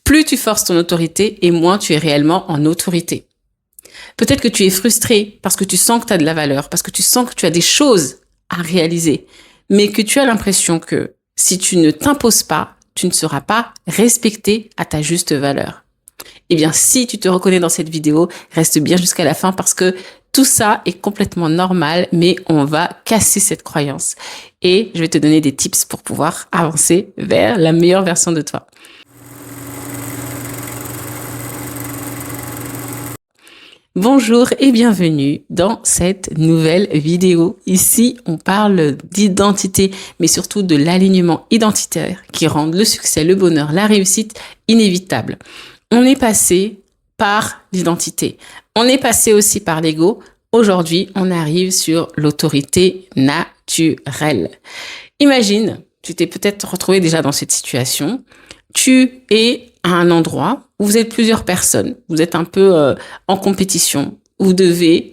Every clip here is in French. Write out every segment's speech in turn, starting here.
Plus tu forces ton autorité et moins tu es réellement en autorité. Peut-être que tu es frustré parce que tu sens que tu as de la valeur, parce que tu sens que tu as des choses à réaliser, mais que tu as l'impression que si tu ne t'imposes pas, tu ne seras pas respecté à ta juste valeur. Eh bien, si tu te reconnais dans cette vidéo, reste bien jusqu'à la fin parce que tout ça est complètement normal, mais on va casser cette croyance. Et je vais te donner des tips pour pouvoir avancer vers la meilleure version de toi. Bonjour et bienvenue dans cette nouvelle vidéo. Ici, on parle d'identité, mais surtout de l'alignement identitaire qui rend le succès, le bonheur, la réussite inévitable. On est passé par l'identité. On est passé aussi par l'ego. Aujourd'hui, on arrive sur l'autorité naturelle. Imagine, tu t'es peut-être retrouvé déjà dans cette situation. Tu es à un endroit où vous êtes plusieurs personnes. Vous êtes un peu en compétition. Vous devez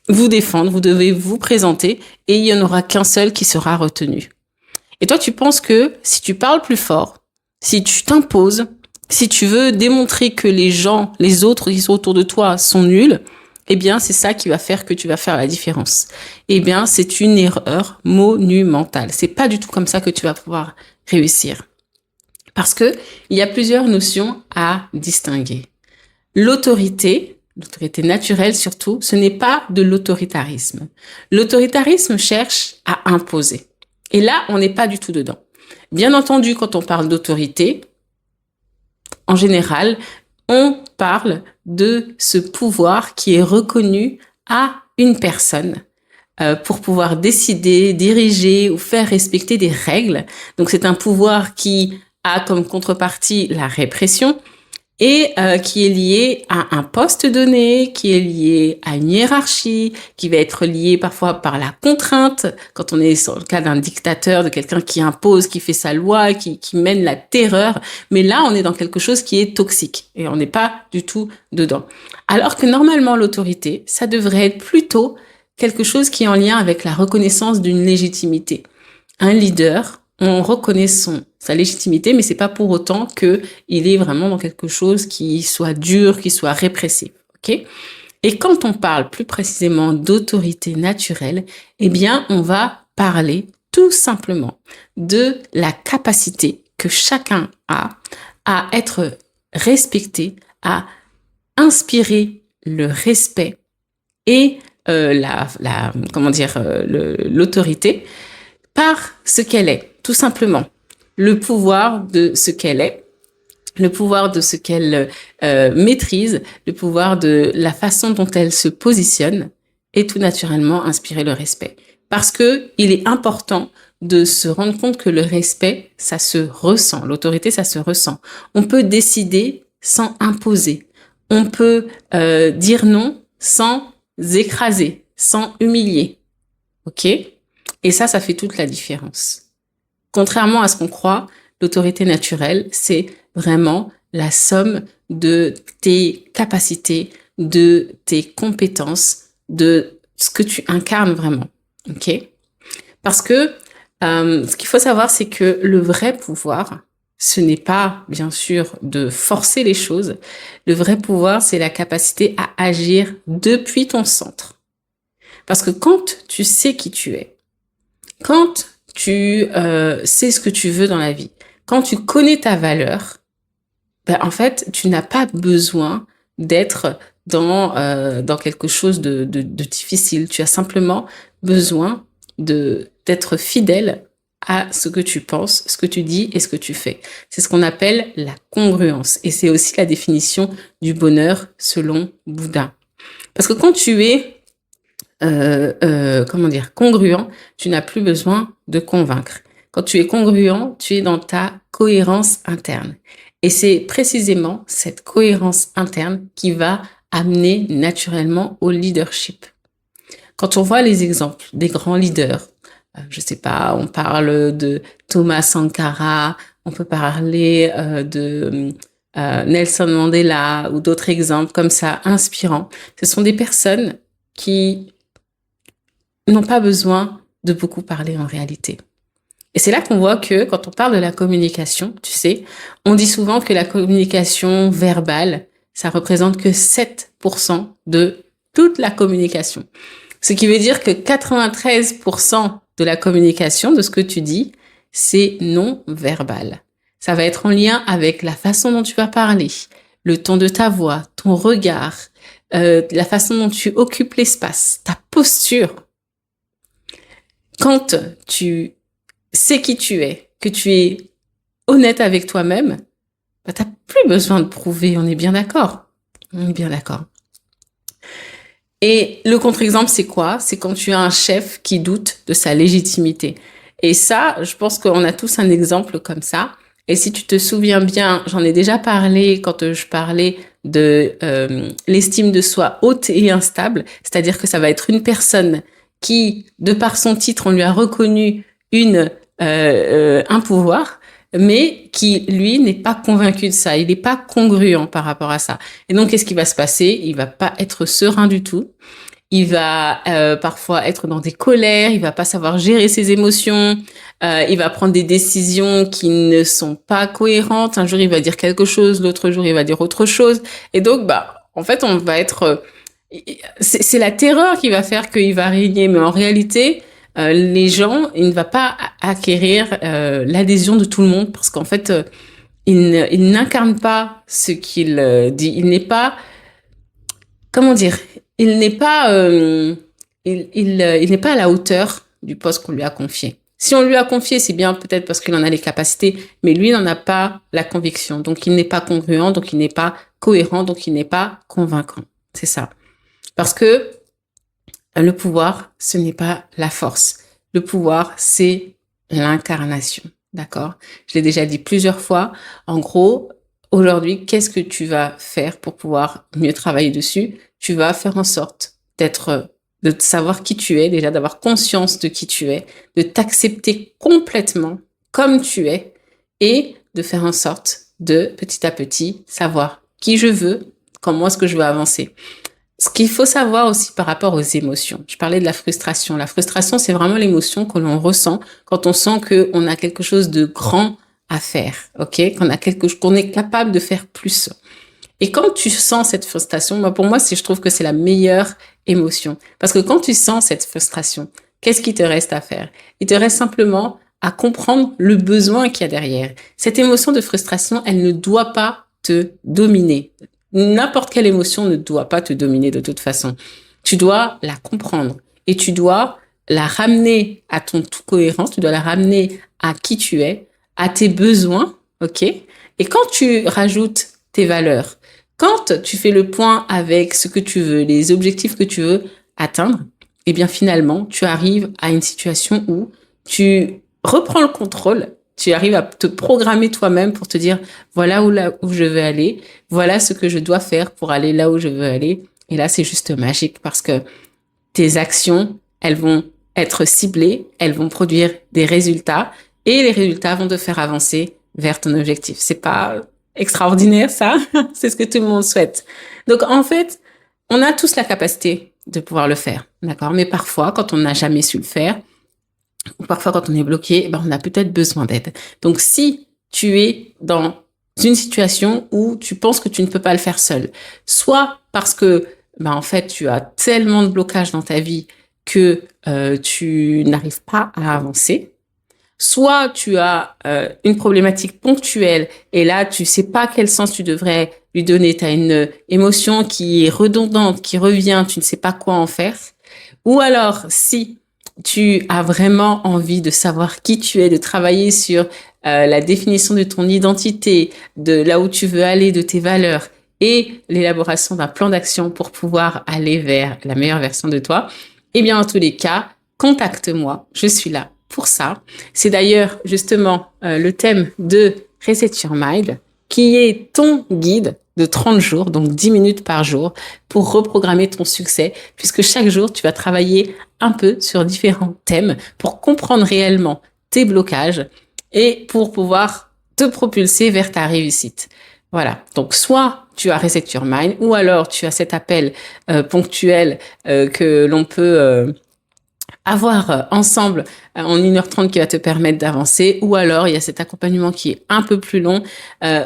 vous défendre, vous devez vous présenter et il n'y en aura qu'un seul qui sera retenu. Et toi, tu penses que si tu parles plus fort, si tu t'imposes, si tu veux démontrer que les gens, les autres qui sont autour de toi sont nuls, eh bien, c'est ça qui va faire que tu vas faire la différence. Eh bien, c'est une erreur monumentale. C'est pas du tout comme ça que tu vas pouvoir réussir. Parce que il y a plusieurs notions à distinguer. L'autorité naturelle surtout, ce n'est pas de l'autoritarisme. L'autoritarisme cherche à imposer. Et là, on n'est pas du tout dedans. Bien entendu, quand on parle d'autorité, en général, on parle de ce pouvoir qui est reconnu à une personne pour pouvoir décider, diriger ou faire respecter des règles. Donc, c'est un pouvoir qui a comme contrepartie la répression et qui est lié à un poste donné, qui est lié à une hiérarchie, qui va être lié parfois par la contrainte, quand on est sur le cas d'un dictateur, de quelqu'un qui impose, qui fait sa loi, qui mène la terreur. Mais là, on est dans quelque chose qui est toxique et on n'est pas du tout dedans. Alors que normalement, l'autorité, ça devrait être plutôt quelque chose qui est en lien avec la reconnaissance d'une légitimité. Un leader, on reconnaît sa légitimité, mais c'est pas pour autant que il est vraiment dans quelque chose qui soit dur, qui soit répressif. Ok? Et quand on parle plus précisément d'autorité naturelle, eh bien, on va parler tout simplement de la capacité que chacun a à être respecté, à inspirer le respect et l'autorité par ce qu'elle est, tout simplement. Le pouvoir de ce qu'elle est, le pouvoir de ce qu'elle maîtrise, le pouvoir de la façon dont elle se positionne et tout naturellement inspirer le respect. Parce que il est important de se rendre compte que le respect, ça se ressent. L'autorité, ça se ressent. On peut décider sans imposer. On peut dire non sans écraser, sans humilier. OK? Et ça fait toute la différence. Contrairement à ce qu'on croit, l'autorité naturelle, c'est vraiment la somme de tes capacités, de tes compétences, de ce que tu incarnes vraiment. OK? Parce que ce qu'il faut savoir, c'est que le vrai pouvoir, ce n'est pas, bien sûr, de forcer les choses. Le vrai pouvoir, c'est la capacité à agir depuis ton centre. Parce que quand tu sais qui tu es, quand tu sais ce que tu veux dans la vie, quand tu connais ta valeur, ben en fait, tu n'as pas besoin d'être dans quelque chose de difficile. Tu as simplement besoin d'être fidèle à ce que tu penses, ce que tu dis et ce que tu fais. C'est ce qu'on appelle la congruence. Et c'est aussi la définition du bonheur selon Bouddha. Parce que quand tu es congruent, tu n'as plus besoin de convaincre. Quand tu es congruent, tu es dans ta cohérence interne. Et c'est précisément cette cohérence interne qui va amener naturellement au leadership. Quand on voit les exemples des grands leaders, je sais pas, on parle de Thomas Sankara, on peut parler de Nelson Mandela ou d'autres exemples comme ça inspirants. Ce sont des personnes qui n'ont pas besoin de beaucoup parler en réalité. Et c'est là qu'on voit que quand on parle de la communication, tu sais, on dit souvent que la communication verbale, ça représente que 7% de toute la communication. Ce qui veut dire que 93% de la communication, de ce que tu dis, c'est non verbal. Ça va être en lien avec la façon dont tu vas parler, le ton de ta voix, ton regard, la façon dont tu occupes l'espace, ta posture. Quand tu sais qui tu es, que tu es honnête avec toi-même, bah, t'as plus besoin de prouver, on est bien d'accord. On est bien d'accord. Et le contre-exemple, c'est quoi? C'est quand tu as un chef qui doute de sa légitimité. Et ça, je pense qu'on a tous un exemple comme ça. Et si tu te souviens bien, j'en ai déjà parlé quand je parlais de l'estime de soi haute et instable, c'est-à-dire que ça va être une personne qui, de par son titre, on lui a reconnu un pouvoir, mais qui, lui, n'est pas convaincu de ça. Il n'est pas congruent par rapport à ça. Et donc, qu'est-ce qui va se passer? Il va pas être serein du tout. Il va parfois être dans des colères, il va pas savoir gérer ses émotions, il va prendre des décisions qui ne sont pas cohérentes. Un jour, il va dire quelque chose, l'autre jour, il va dire autre chose. Et donc, en fait, on va être... c'est la terreur qui va faire qu'il va régner. Mais en réalité, les gens, il ne va pas acquérir l'adhésion de tout le monde parce qu'en fait, il n'incarne pas ce qu'il dit. Il n'est pas... Comment dire? Il n'est pas, il n'est pas à la hauteur du poste qu'on lui a confié. Si on lui a confié, c'est bien peut-être parce qu'il en a les capacités, mais lui n'en a pas la conviction. Donc, il n'est pas congruent, donc il n'est pas cohérent, donc il n'est pas convaincant. C'est ça. Parce que le pouvoir, ce n'est pas la force. Le pouvoir, c'est l'incarnation. D'accord? Je l'ai déjà dit plusieurs fois. En gros, aujourd'hui, qu'est-ce que tu vas faire pour pouvoir mieux travailler dessus? Tu vas faire en sorte de savoir qui tu es, déjà d'avoir conscience de qui tu es, de t'accepter complètement comme tu es et de faire en sorte de petit à petit savoir qui je veux, comment est-ce que je veux avancer. Ce qu'il faut savoir aussi par rapport aux émotions. Je parlais de la frustration. La frustration, c'est vraiment l'émotion que l'on ressent quand on sent qu'on a quelque chose de grand à faire, ok? Qu'on est capable de faire plus. Et quand tu sens cette frustration, pour moi, je trouve que c'est la meilleure émotion. Parce que quand tu sens cette frustration, qu'est-ce qui te reste à faire? Il te reste simplement à comprendre le besoin qu'il y a derrière. Cette émotion de frustration, elle ne doit pas te dominer. N'importe quelle émotion ne doit pas te dominer de toute façon. Tu dois la comprendre et tu dois la ramener à ton tout cohérent, tu dois la ramener à qui tu es, à tes besoins, ok? Et quand tu rajoutes tes valeurs, quand tu fais le point avec ce que tu veux, les objectifs que tu veux atteindre, eh bien finalement, tu arrives à une situation où tu reprends le contrôle, tu arrives à te programmer toi-même pour te dire voilà où je veux aller, voilà ce que je dois faire pour aller là où je veux aller. Et là, c'est juste magique parce que tes actions, elles vont être ciblées, elles vont produire des résultats et les résultats vont te faire avancer vers ton objectif. C'est pas extraordinaire, ça? C'est ce que tout le monde souhaite. Donc, en fait, on a tous la capacité de pouvoir le faire, d'accord? Mais parfois, quand on n'a jamais su le faire, ou parfois quand on est bloqué, on a peut-être besoin d'aide. Donc, si tu es dans une situation où tu penses que tu ne peux pas le faire seul, soit parce que, en fait, tu as tellement de blocages dans ta vie que tu n'arrives pas à avancer, soit tu as une problématique ponctuelle et là, tu sais pas quel sens tu devrais lui donner. Tu as une émotion qui est redondante, qui revient, tu ne sais pas quoi en faire. Ou alors, si tu as vraiment envie de savoir qui tu es, de travailler sur la définition de ton identité, de là où tu veux aller, de tes valeurs et l'élaboration d'un plan d'action pour pouvoir aller vers la meilleure version de toi, eh bien, en tous les cas, contacte-moi. Je suis là pour ça. C'est d'ailleurs justement le thème de Reset Your Mind, qui est ton guide de 30 jours, donc 10 minutes par jour, pour reprogrammer ton succès, puisque chaque jour, tu vas travailler un peu sur différents thèmes pour comprendre réellement tes blocages et pour pouvoir te propulser vers ta réussite. Voilà. Donc, soit tu as Reset Your Mind, ou alors tu as cet appel ponctuel que l'on peut avoir ensemble en 1h30 qui va te permettre d'avancer, ou alors il y a cet accompagnement qui est un peu plus long,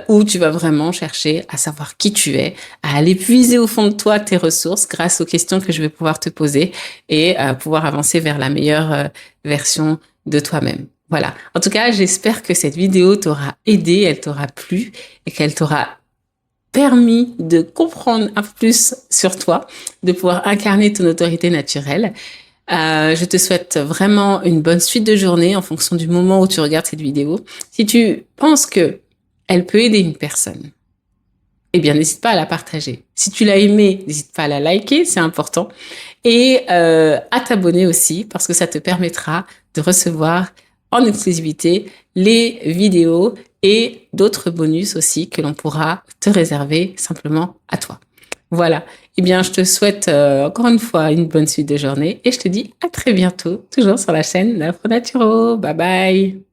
où tu vas vraiment chercher à savoir qui tu es, à aller puiser au fond de toi tes ressources grâce aux questions que je vais pouvoir te poser et pouvoir avancer vers la meilleure version de toi-même. Voilà. En tout cas, j'espère que cette vidéo t'aura aidé, elle t'aura plu et qu'elle t'aura permis de comprendre un peu plus sur toi, de pouvoir incarner ton autorité naturelle. Je te souhaite vraiment une bonne suite de journée en fonction du moment où tu regardes cette vidéo. Si tu penses que elle peut aider une personne, eh bien, n'hésite pas à la partager. Si tu l'as aimée, n'hésite pas à la liker, c'est important. Et à t'abonner aussi, parce que ça te permettra de recevoir en exclusivité les vidéos et d'autres bonus aussi que l'on pourra te réserver simplement à toi. Voilà. Eh bien, je te souhaite encore une fois une bonne suite de journée et je te dis à très bientôt, toujours sur la chaîne d'Afro Naturo. Bye bye.